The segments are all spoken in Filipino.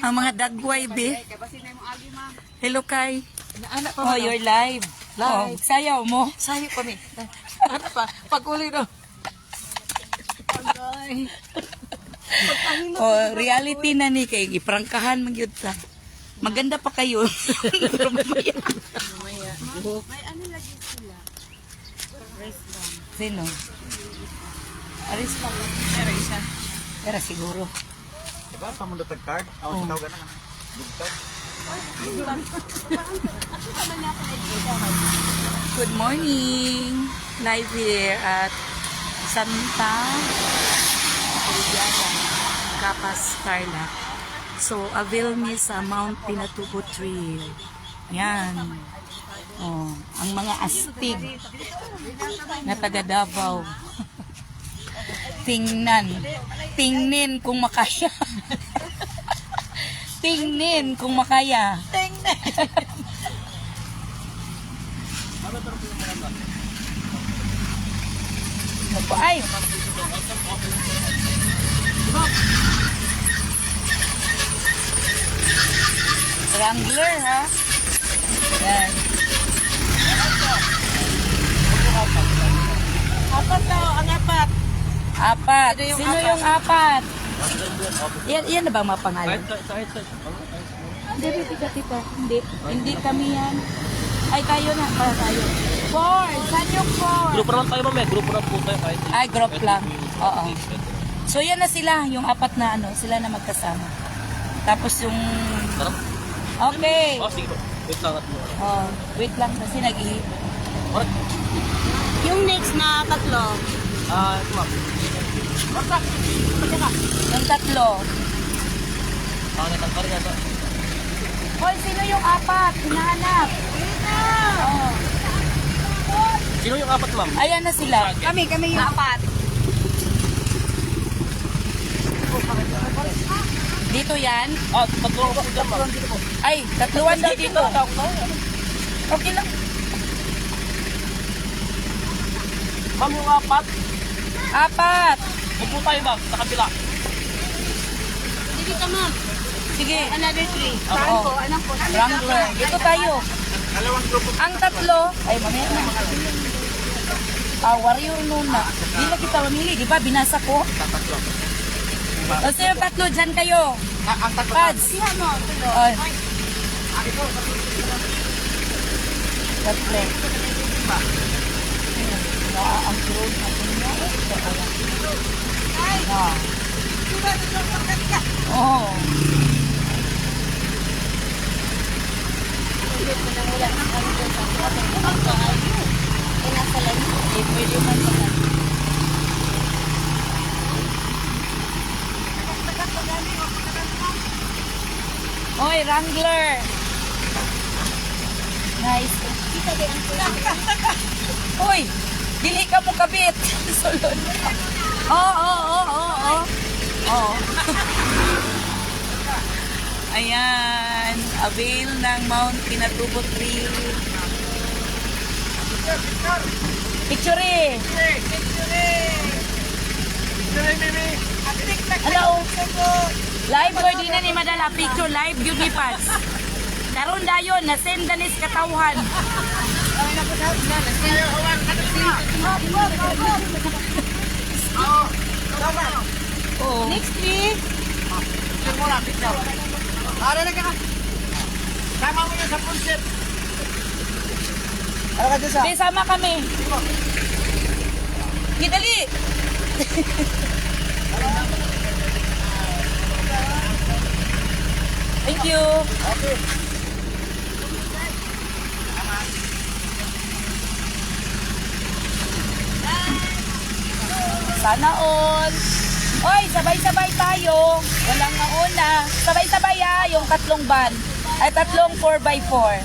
Ang mga dagway, be. Hello, Kai. Oh, you're live. Oh, sayaw mo. Sayo kami. Ano pa? Pag-uli na. Oh, reality na ni kay iprangkahan magyud ta. Maganda pa kayo. Pero mamaya. May ano lagi sila? Rest lang. Sino? Aris lang. Pero isa. Pero siguro. Diba? Pamundo tag-card? Ako sa tawag na. Bugtag. Good morning. Live here at Santa Eliana, Capas, Tarlac. So, avail me sa Mount Pinatubo Trail. Yan. Oh, ang mga astig na taga Davao. Tingnin kung makaya. Tingnin kung makaya. Ay! Wrangler, ha? Yan. Apat daw, ang apat. Apat. Sino yung apat? Yan na ba mga pangalan? Hindi, tita. Hindi kami yan. Ay, kayo na. Para tayo. Four. Saan yung four? Grupo naman tayo, ma'am. Grupo na po tayo. Ay, group lang. Oo. So, yan na sila. Yung apat na ano. Sila na magkasama. Tapos yung... Sarap. Okay. Oh, sige po. Wait lang at mo. Oh, wait lang kasi Yung next na tatlo. Ito, ma'am. yung tatlo. Natangkar nga ito. Hoy, sino yung apat? Hinahanap. Oh. Sino yung apat, ma'am? Ayan na sila. Kami yung apat. Dito yan. Tatlo ako dyan, ma'am. Ay, tatluan daw dito. Okay lang. Ma'am, yung apat. Apat. Upo tayo, ma'am. Sa kabila. Sige ka, ma'am. Sige. Another three. Oo. Anong po? Wrangler. Dito tayo. Ang tatlo. Ay, mamaya na. Warrior muna. Di na kita mamili. Di ba? Binasa ko. O sino tatlo? Dyan kayo. Ang tatlo. Pads. Siya mo. Ay. Tatlo. Ang road natin niya. Oh. Pwede man pa. Oy, Wrangler. Nice. Uy, dili ka mo kabit. Sulod. Oh. Ayan, avail ng Mount Pinatubo Trail. Picture. Hello. Live ko di na ni madala picture live yun ni Pads. Karon dayon na send danis katawhan. Oh. Next three. Sama mo yan sa concept. Ano ka dyan sa? Di, sama kami. Gidali. Thank you. Okay. Sana all. Oy, sabay-sabay tayo. Walang nauna. Sabay-sabay yung tatlong van. Ay, tatlong 4x4.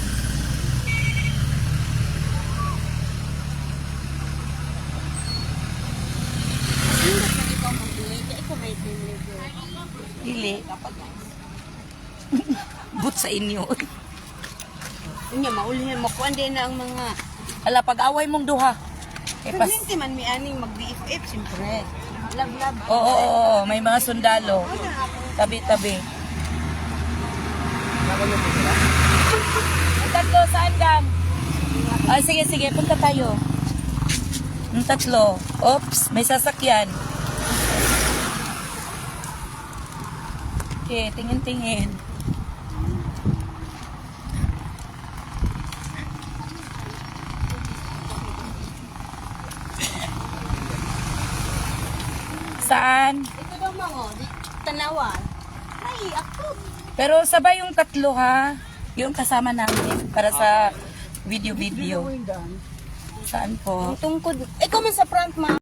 Dili. But sa inyo. Inya maulihan mo kuan din na ang mga Ala, pag-away mong duha. Permanente man mi aning mag-BFF siyempre. Love. Oo, may mga sundalo. Wala ako. Tabi-tabi. Ang tatlo, saan gang? Ah, sige, punta tayo. Ang tatlo. Oops, may sasakyan. Okay, tingin-tingin. Saan? Ito daw mga, tanawan. Ay, ako. Pero sabay yung tatlo ha. Yung kasama namin para sa video. Saan po? Tungkod. Ikaw man sa front, ma.